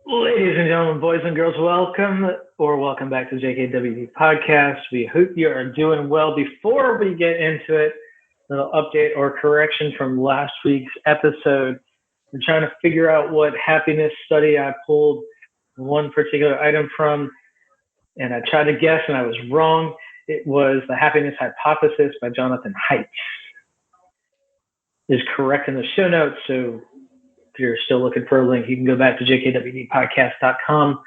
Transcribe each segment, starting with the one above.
Ladies and gentlemen, boys and girls, welcome back to the JKWD podcast. We hope you are doing well. Before we get into it, a little update or correction from last week's episode. We're trying to figure out what happiness study I pulled one particular item from, and I tried to guess and I was wrong. It was the happiness hypothesis by Jonathan Haidt. Is correct in the show notes, so if you're still looking for a link, you can go back to jkwdpodcast.com,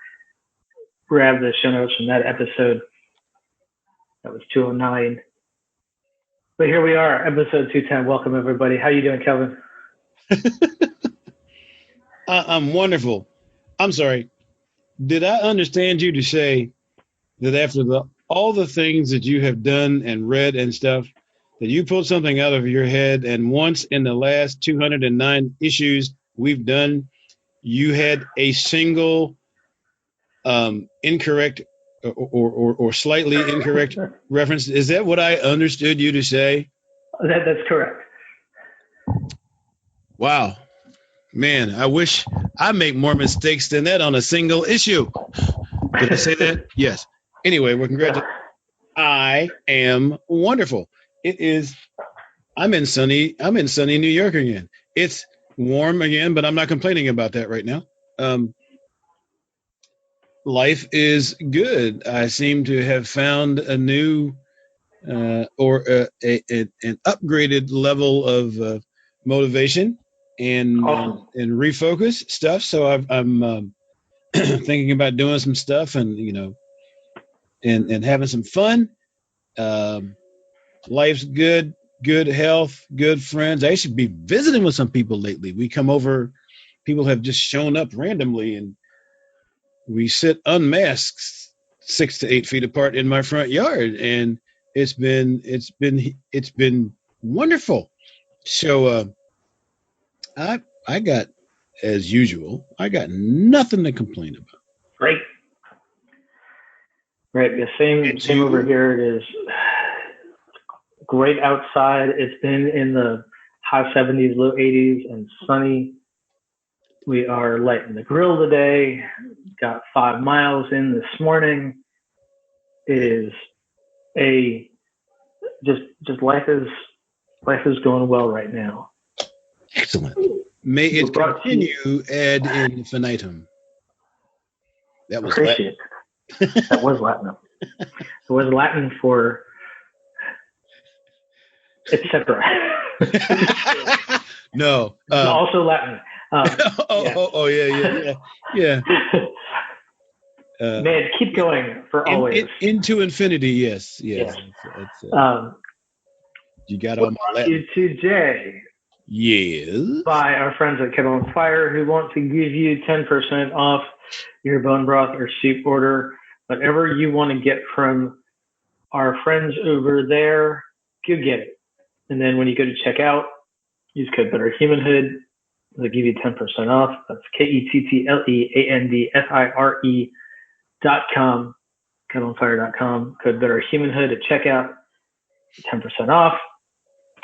grab the show notes from that episode. That was 209. But here we are, episode 210. Welcome, everybody. How you doing, Kelvin? I'm wonderful. I'm sorry. Did I understand you to say that after all the things that you have done and read and stuff, that you pulled something out of your head, and once in the last 209 issues we've done, you had a single incorrect or slightly incorrect reference? Is that what I understood you to say? That's correct. Wow. Man, I wish I make more mistakes than that on a single issue. Did I say that? Yes. Anyway, we're congratulating. I am wonderful. I'm in sunny New York again. It's warm again, but I'm not complaining about that right now. Life is good. I seem to have found a new an upgraded level of motivation and Awesome. And refocus stuff. So I'm thinking about doing some stuff and and having some fun. Life's good. Good health, good friends. I should be visiting with some people lately. We come over, people have just shown up randomly, and we sit unmasked 6 to 8 feet apart in my front yard, and it's been wonderful. So I got, as usual, I got nothing to complain about. Great. The same over here. It is great outside. It's been in the high 70s, low 80s, and sunny. We are lighting the grill today. Got 5 miles in this morning. It is just life is going well right now. Excellent. May it continue ad infinitum. That was Appreciate Latin. That was Latin. It was Latin for etc. No. Also Latin. Yeah. Man, keep going for always. Into infinity, yes. You got all my Latin. Today, yes, by our friends at Kettle on Fire, who want to give you 10% off your bone broth or soup order. Whatever you want to get from our friends over there, go get it. And then when you go to check out, use code BetterHumanhood. They'll give you 10% off. That's KETTLEANDFIRE.com, kettleonfire.com. Code BetterHumanhood at checkout, 10% off.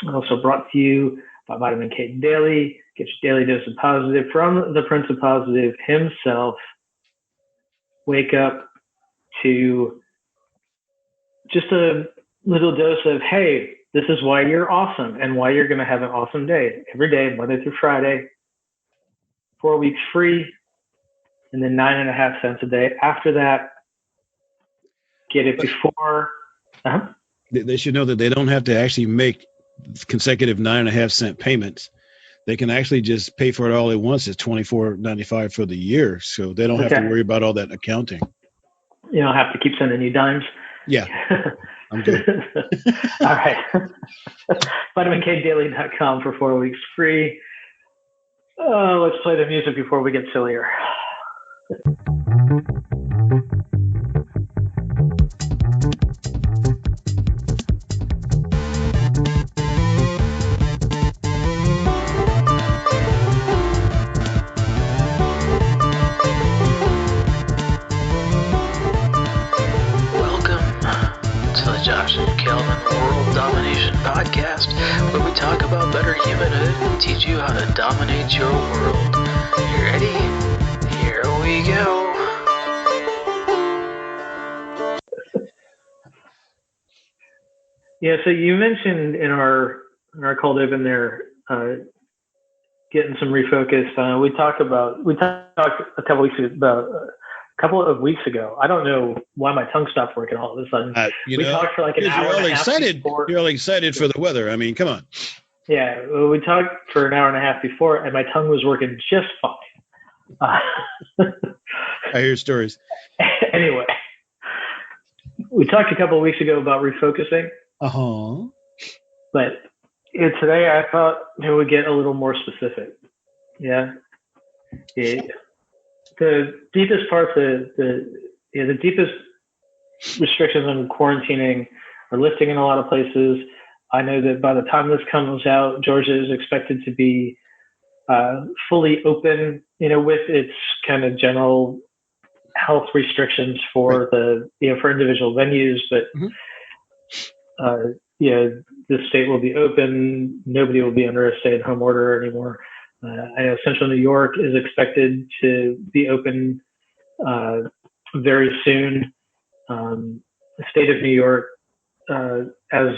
Also brought to you by Vitman K Daily. Get your daily dose of positive from the Prince of Positive himself. Wake up to just a little dose of, hey, this is why you're awesome and why you're going to have an awesome day. Every day, Monday through Friday, 4 weeks free, and then 9.5 cents a day. After that, get it before. They should know that they don't have to actually make consecutive 9.5 cent payments. They can actually just pay for it all at once. It's $24.95 for the year, so they don't have to worry about all that accounting. You don't have to keep sending you dimes. Yeah. I'm good. All right. VitaminKDaily.com for 4 weeks free. Let's play the music before we get sillier. Kelvin World Domination Podcast, where we talk about better humanhood and teach you how to dominate your world. You ready? Here we we go. Yeah, so you mentioned in our cold open there, getting some refocus. We talked a couple of weeks ago. I don't know why my tongue stopped working all of a sudden. We talked for like an hour and a half before. You're all excited for the weather. I mean, come on. Yeah, well, we talked for an hour and a half before, and my tongue was working just fine. I hear stories. Anyway, we talked a couple of weeks ago about refocusing. But today I thought it would get a little more specific. Yeah. The deepest parts, the deepest restrictions on quarantining are lifting in a lot of places. I know that by the time this comes out, Georgia is expected to be fully open, with its kind of general health restrictions for for individual venues, but the state will be open. Nobody will be under a stay-at-home order anymore. I know Central New York is expected to be open very soon. The state of New York, as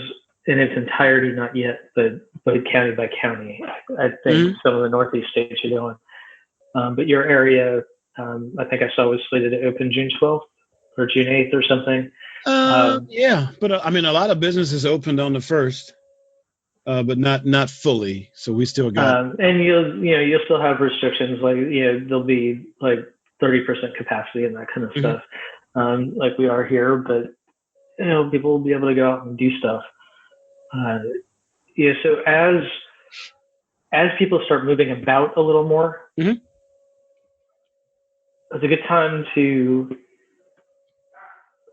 in its entirety, not yet, but county by county. I think some of the Northeast states are going. But your area, I think I saw was slated to open June 12th or June 8th or something. Yeah, but I mean, a lot of businesses opened on the 1st, but not fully. So we still got. And you'll still have restrictions, like there'll be like 30% capacity and that kind of stuff, like we are here. But people will be able to go out and do stuff. So as people start moving about a little more, it's a good time to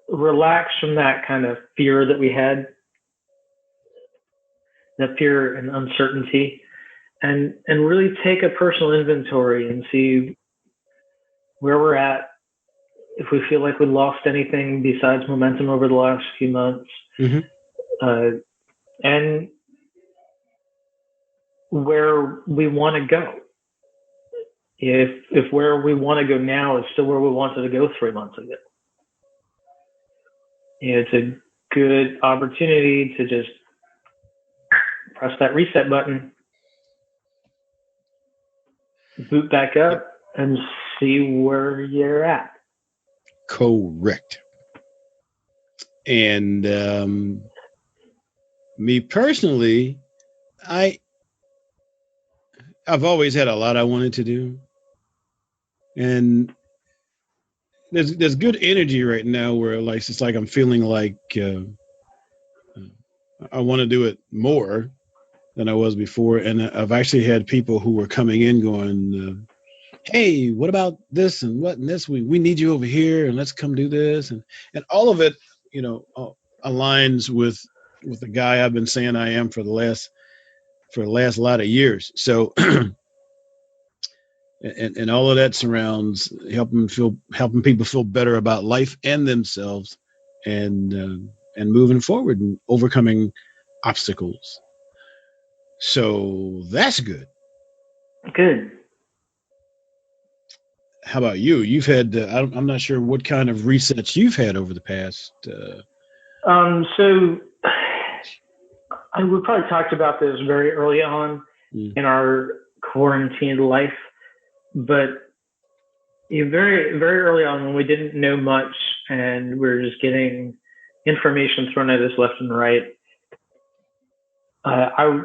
relax from that kind of fear that we had, that fear and uncertainty, and really take a personal inventory and see where we're at, if we feel like we lost anything besides momentum over the last few months, and where we want to go. If where we want to go now is still where we wanted to go 3 months ago. It's a good opportunity to just press that reset button, boot back up, and see where you're at. Correct. And me personally, I've always had a lot I wanted to do, and there's good energy right now where it's like I'm feeling like I want to do it more than I was before. And I've actually had people who were coming in going, hey, what about this and what and this? We need you over here, and let's come do this. And all of it, aligns with the guy I've been saying I am for the last lot of years. So and all of that surrounds helping people feel better about life and themselves, and moving forward and overcoming obstacles. So that's good. Good. How about you? You've had I'm not sure what kind of resets you've had over the past. So we probably talked about this very early on in our quarantined life, but very, very early on, when we didn't know much and we were just getting information thrown at us left and right. I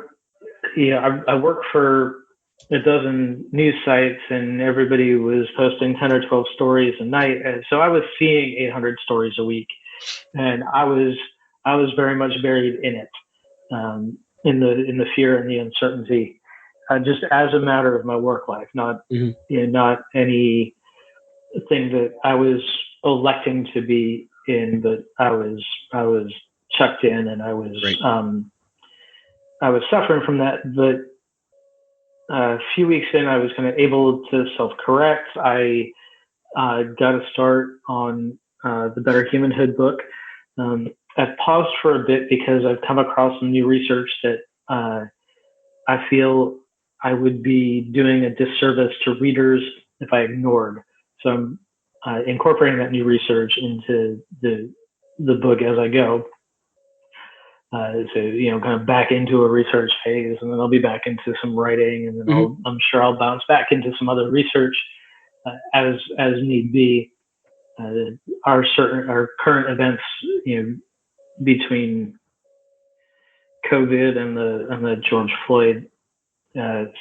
work for a dozen news sites, and everybody was posting 10 or 12 stories a night. And so I was seeing 800 stories a week, and I was very much buried in it, in the fear and the uncertainty, just as a matter of my work life, not not anything that I was electing to be in, but I was chucked in, and I was suffering from that. But a few weeks in, I was kind of able to self-correct. I got a start on the Better Humanhood book. I've paused for a bit because I've come across some new research that I feel I would be doing a disservice to readers if I ignored. So I'm incorporating that new research into the book as I go. So, kind of back into a research phase, and then I'll be back into some writing, and then I'm sure I'll bounce back into some other research as need be. Our current events, between COVID and the George Floyd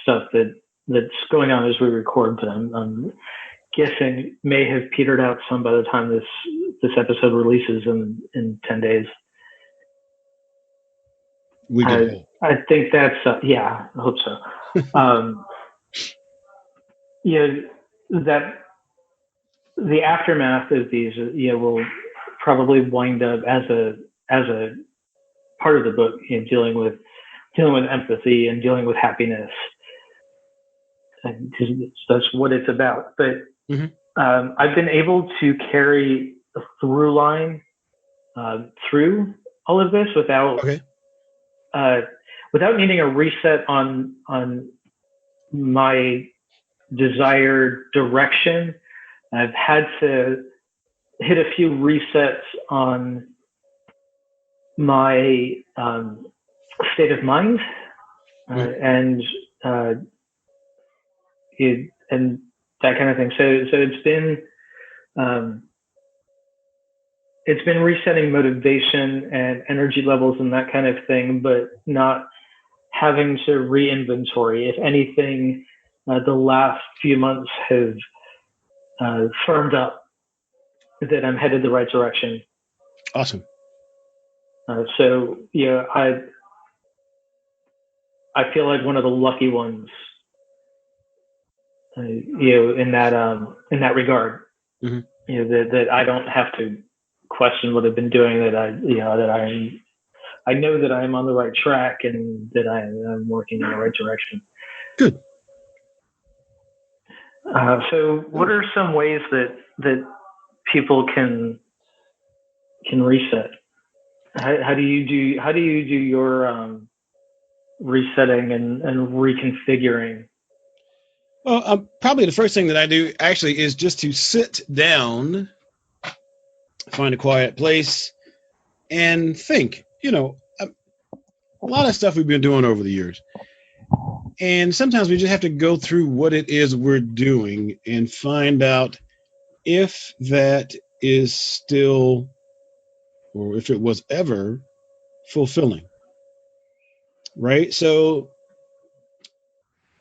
stuff that's going on as we record, but I'm guessing may have petered out some by the time this episode releases in 10 days. We can hope. I think that's I hope so. That the aftermath of these will probably wind up as a part of the book, dealing with empathy and dealing with happiness, and that's what it's about. But I've been able to carry a through line through all of this without needing a reset on my desired direction. I've had to hit a few resets on my state of mind and that kind of thing. So it's been resetting motivation and energy levels and that kind of thing, but not having to re-inventory. If anything, the last few months have firmed up that I'm headed the right direction. Awesome. So I feel like one of the lucky ones, in that regard. That I don't have to question what I've been doing. That I know that I'm on the right track and that I'm working in the right direction. Good. So what are some ways that people can reset? How do you do your resetting and reconfiguring? Well, probably the first thing that I do actually is just to sit down, find a quiet place, and think. A lot of stuff we've been doing over the years. And sometimes we just have to go through what it is we're doing and find out if that is still, or if it was ever, fulfilling. Right? So,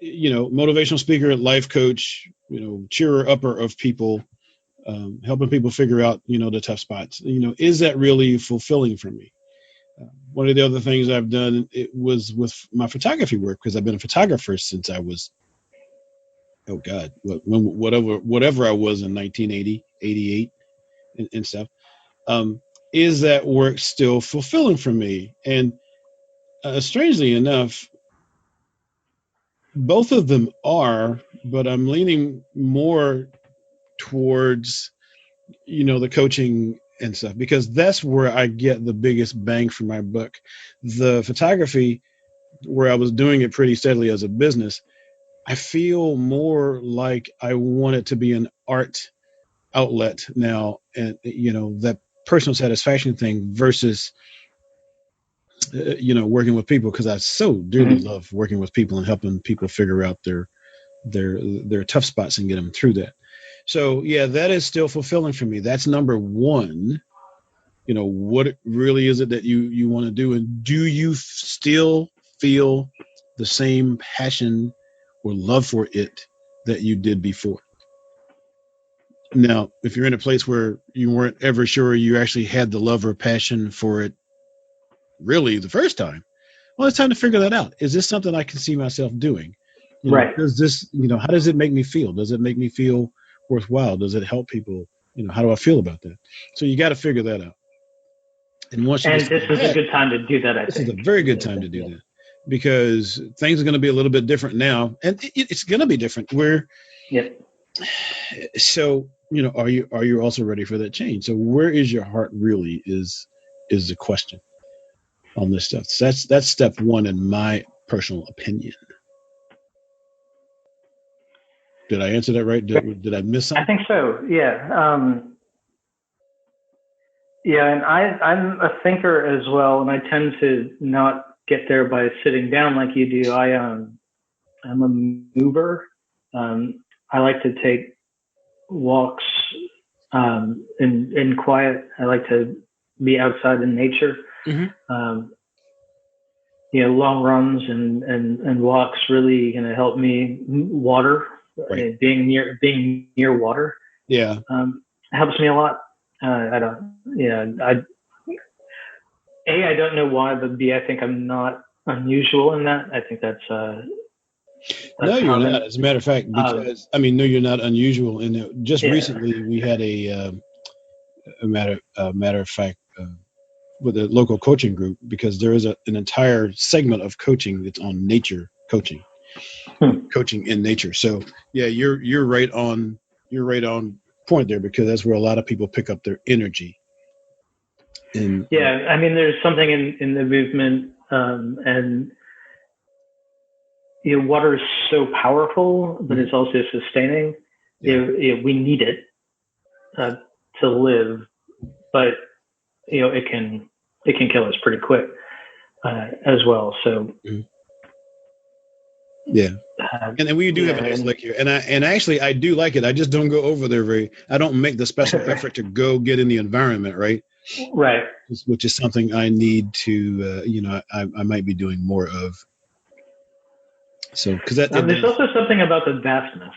motivational speaker, life coach, cheerer upper of people, helping people figure out, the tough spots. Is that really fulfilling for me? One of the other things I've done, it was with my photography work, because I've been a photographer since I was, whatever I was in 1980, 88 and stuff. Is that work still fulfilling for me? And strangely enough, both of them are, but I'm leaning more towards, the coaching and stuff, because that's where I get the biggest bang for my buck. The photography, where I was doing it pretty steadily as a business, I feel more like I want it to be an art outlet now, and that personal satisfaction thing versus working with people, because I so dearly love working with people and helping people figure out their tough spots and get them through that. So yeah, that is still fulfilling for me. That's number one. What really is it that you want to do, and do you still feel the same passion or love for it that you did before? Now, if you're in a place where you weren't ever sure you actually had the love or passion for it really the first time, well, it's time to figure that out. Is this something I can see myself doing? Right. Does this, how does it make me feel? Does it make me feel worthwhile? Does it help people? How do I feel about that? So you got to figure that out. And this is a good time to do that, I think. This is a very good time to do that, because things are going to be a little bit different now. And it's going to be different. So, are you also ready for that change? So where is your heart really is the question on this stuff. So that's step one in my personal opinion. Did I answer that right? Did I miss I something? think so. Yeah. Yeah, and I'm a thinker as well, and I tend to not get there by sitting down like you do. I'm a mover. I like to take walks in quiet. I like to be outside in nature. Mm-hmm. Long runs and walks really going to help me. Water, Right. being near water, Yeah. helps me a lot. I don't, yeah, I don't know why, but B, I think I'm not unusual in that. I think that's No, you're not. common. As a matter of fact, because I mean, no, you're not unusual. And just Yeah, recently, we had a matter of fact with a local coaching group because there is an entire segment of coaching that's on nature coaching, coaching in nature. So yeah, you're right on. You're right on point there because that's where a lot of people pick up their energy. And yeah. I mean, there's something in the movement, and water is so powerful, but it's also sustaining. yeah, We need it to live, but it can kill us pretty quick as well. So yeah. And then we do have a nice lake here, and actually I do like it. I just don't go over there I don't make the special effort to go get in the environment, right? right. Which is something I need to, I might be doing more of. So, because that it There's does, also something about the vastness,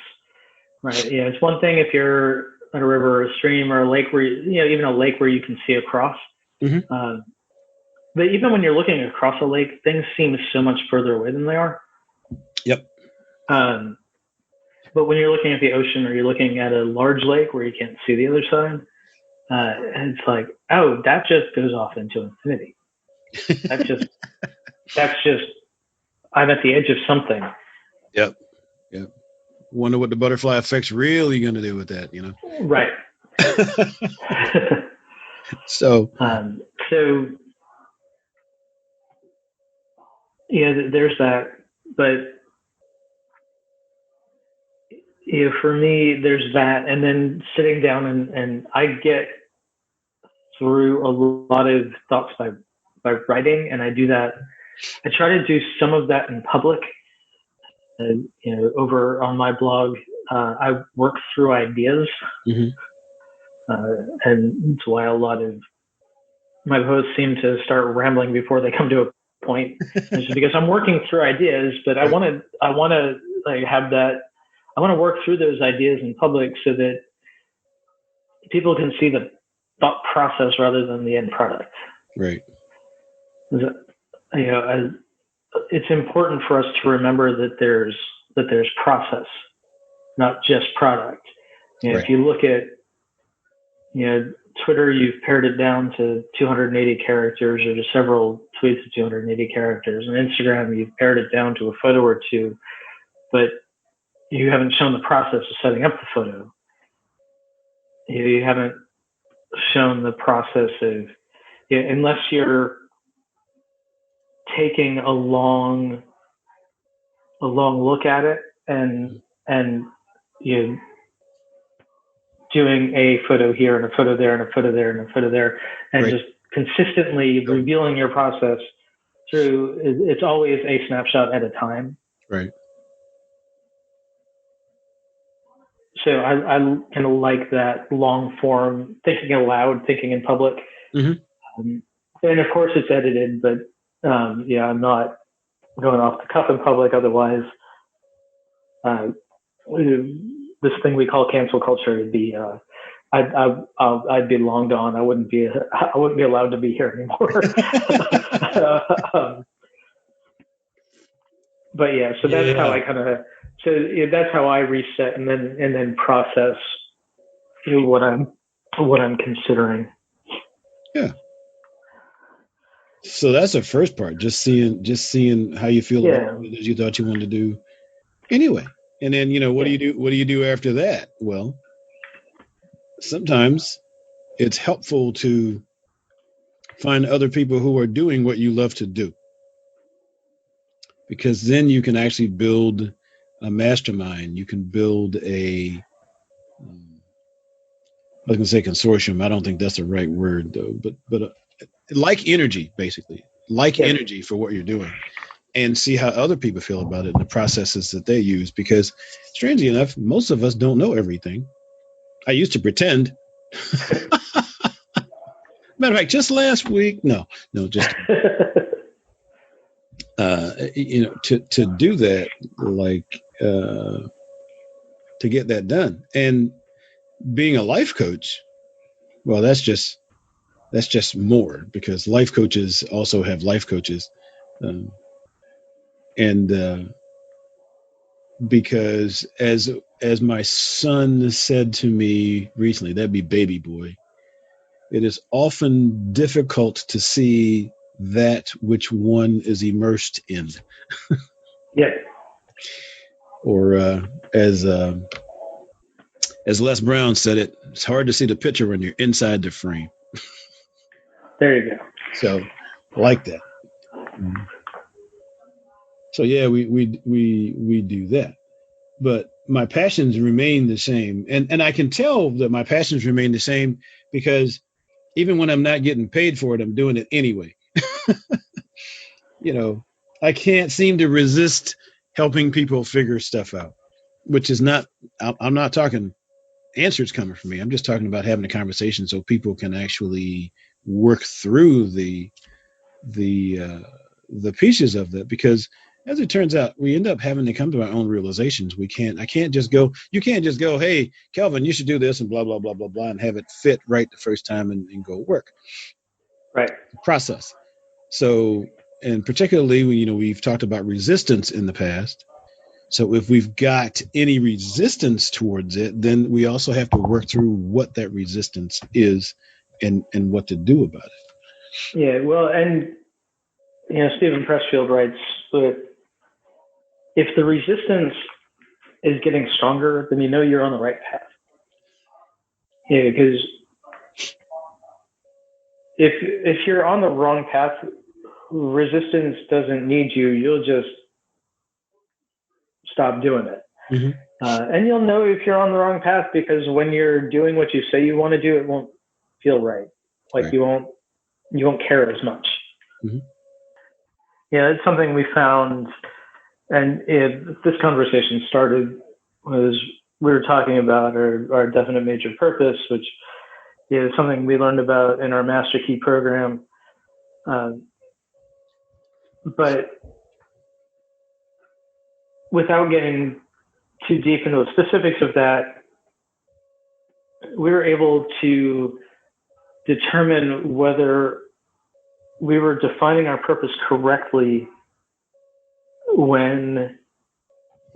right? Yeah, it's one thing if you're at a river or a stream or a lake where even a lake where you can see across. mm-hmm. But even when you're looking across a lake, things seem so much further away than they are. Yep. But when you're looking at the ocean or you're looking at a large lake where you can't see the other side, it's like, oh, that just goes off into infinity. That's just, I'm at the edge of something. Yep. Wonder what the butterfly effect's really going to do with that, Right. So yeah, there's that. But for me, there's that, and then sitting down and I get through a lot of thoughts by writing, and I do that. I try to do some of that in public. Over on my blog, I work through ideas, mm-hmm. and it's why a lot of my posts seem to start rambling before they come to a point. It's just because I'm working through ideas, but I want to have that. I want to work through those ideas in public so that people can see the thought process rather than the end product. Right. It's important for us to remember that there's process, not just product. Right. If you look at Twitter, you've pared it down to 280 characters or to several tweets of 280 characters. On Instagram, you've pared it down to a photo or two, but you haven't shown the process of setting up the photo. You haven't shown the process of, unless you're taking a long look at it and doing a photo here and a photo there and a photo there and a photo there, and just consistently revealing your process through. It's always a snapshot at a time. Right. So I kind of like that long form, thinking aloud, thinking in public. Mm-hmm. And of course it's edited, but I'm not going off the cuff in public. Otherwise, this thing we call cancel culture would be, I'd be long gone. I wouldn't be allowed to be here anymore. But yeah, so that's how I that's how I reset and then process what I'm considering. Yeah. So that's the first part. Just seeing how you feel about what it is you thought you wanted to do. Anyway, and then what do you do? What do you do after that? Well, sometimes it's helpful to find other people who are doing what you love to do, because then you can actually build mastermind. You can build I was going to say consortium. I don't think that's the right word though, but like energy, basically, like Yep. energy for what you're doing, and see how other people feel about it and the processes that they use. Because strangely enough, most of us don't know everything. I used to pretend. Matter of fact, just last week, just to do that, like to get that done, and being a life coach. Well, that's just more, because life coaches also have life coaches, and because as my son said to me recently, that'd be baby boy. It is often difficult to see that which one is immersed in. Yep. Or as Les Brown said it, it's hard to see the picture when you're inside the frame. There you go. So I like that. So yeah, we do that. But my passions remain the same. And I can tell that my passions remain the same because even when I'm not getting paid for it, I'm doing it anyway. I can't seem to resist helping people figure stuff out, which is not, I'm not talking answers coming from me. I'm just talking about having a conversation so people can actually work through the pieces of that, because as it turns out, we end up having to come to our own realizations. You can't just go, hey, Kelvin, you should do this and blah, blah, blah, blah, blah, and have it fit right the first time and go work. Right. Process. So, and particularly when, we've talked about resistance in the past. So if we've got any resistance towards it, then we also have to work through what that resistance is and what to do about it. Yeah. Well, and, Stephen Pressfield writes that if the resistance is getting stronger, then you're on the right path. Yeah, because if you're on the wrong path, resistance doesn't need you. You'll just stop doing it. Mm-hmm. And you'll know if you're on the wrong path, because when you're doing what you say you want to do, it won't feel right. Like you won't care as much. Mm-hmm. Yeah, it's something we found, and this conversation started was we were talking about our definite major purpose, which is something we learned about in our Master Key program. But without getting too deep into the specifics of that, we were able to determine whether we were defining our purpose correctly when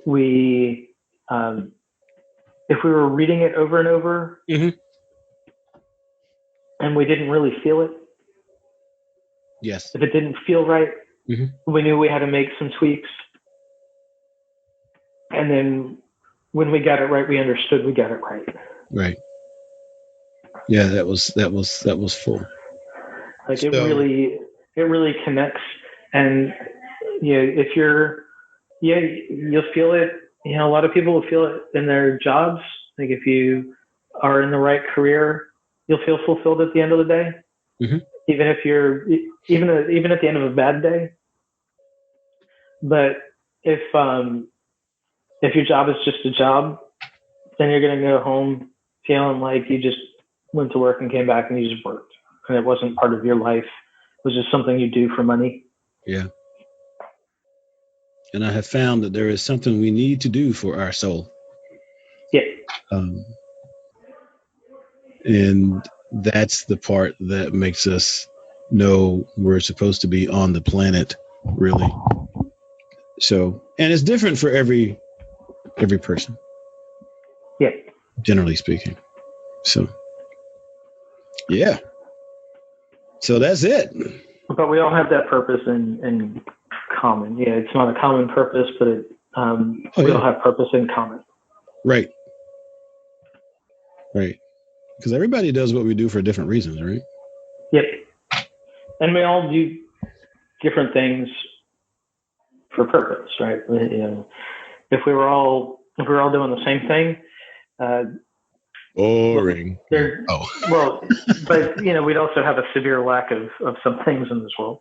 we, if we were reading it over and over, mm-hmm. and we didn't really feel it. Yes. If it didn't feel right, mm-hmm. we knew we had to make some tweaks. And then when we got it right, we understood we got it right. Right. Yeah, that was full. Like it really connects. And if you'll feel it. A lot of people will feel it in their jobs. Like if you are in the right career, you'll feel fulfilled at the end of the day. Mm-hmm. Even if you're even at the end of a bad day. But if your job is just a job, then you're going to go home feeling like you just went to work and came back and you just worked, and it wasn't part of your life. It was just something you do for money. Yeah. And I have found that there is something we need to do for our soul. Yeah. And that's the part that makes us know we're supposed to be on the planet, really. So, and it's different for every person. Yeah. Generally speaking. So, yeah. So that's it. But we all have that purpose in common. Yeah, it's not a common purpose, but we all have purpose in common. Right. Right. Because everybody does what we do for different reasons, right? Yep. And we all do different things for purpose, right? if we were all doing the same thing, boring. Well, but we'd also have a severe lack of some things in this world.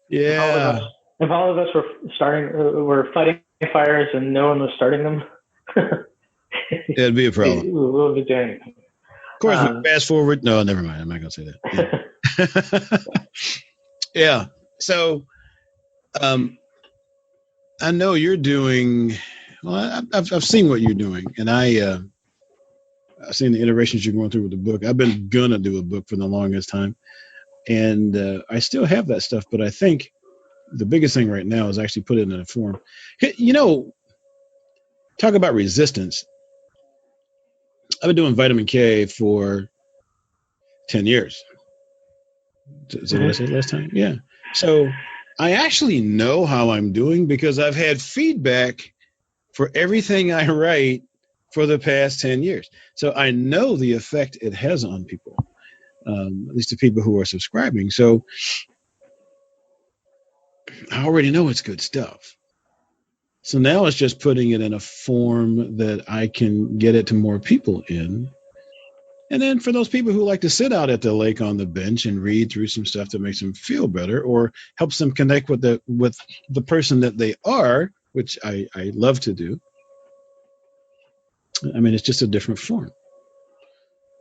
Yeah. If all of us were fighting fires and no one was starting them, it'd be a problem. We wouldn't be doing anything. Of course, we fast forward. No, never mind. I'm not going to say that. Yeah. So, I know you're doing. Well, I've seen what you're doing, and I've seen the iterations you're going through with the book. I've been gonna do a book for the longest time, and I still have that stuff. But I think the biggest thing right now is actually put it in a form. Talk about resistance. I've been doing vitamin K for 10 years. Is that what I said last time? Yeah. So I actually know how I'm doing because I've had feedback for everything I write for the past 10 years. So I know the effect it has on people, at least the people who are subscribing. So I already know it's good stuff. So now it's just putting it in a form that I can get it to more people in. And then for those people who like to sit out at the lake on the bench and read through some stuff that makes them feel better or helps them connect with the person that they are, which I love to do. I mean, it's just a different form.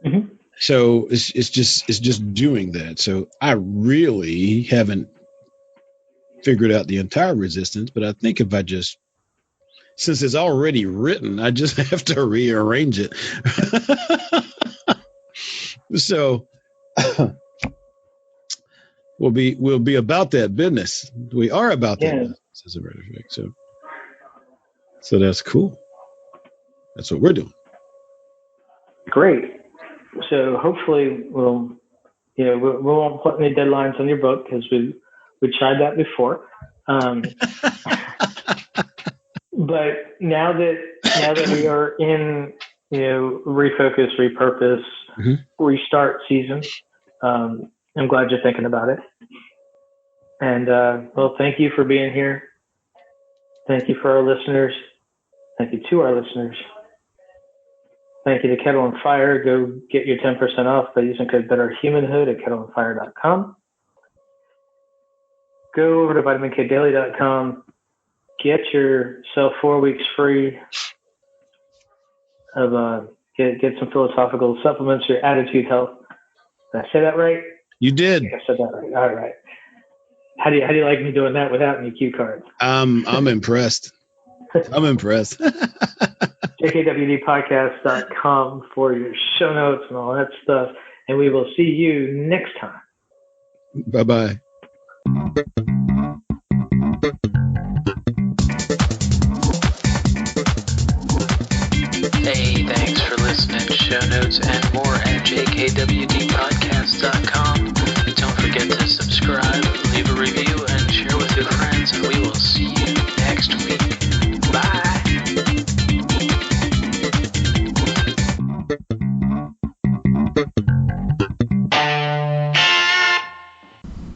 Mm-hmm. So it's just doing that. So I really haven't figured out the entire resistance, but I think if I just, since it's already written, I just have to rearrange it. So we'll be about that business. We are about that business, as a matter of fact. So that's cool. That's what we're doing. Great. So hopefully we won't put any deadlines on your book because we tried that before. But now that we are in refocus, repurpose, restart season, I'm glad you're thinking about it. And well, thank you for being here. Thank you for our listeners. Thank you to our listeners. Thank you to Kettle on Fire. Go get your 10% off by using code BetterHumanhood at kettleonfire.com. Go over to VitaminKDaily.com. Get yourself 4 weeks free of get some philosophical supplements, your attitude health. Did I say that right? You did. I said that right. All right. How do you like me doing that without any cue cards? I'm impressed. I'm impressed. jkwdpodcast.com for your show notes and all that stuff. And we will see you next time. Bye-bye. Hey, thanks for listening. Show notes and more at jkwdpodcast.com. Don't forget to subscribe, leave a review, and share with your friends, and we will see you next week. Bye!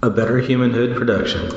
A Better Humanhood production.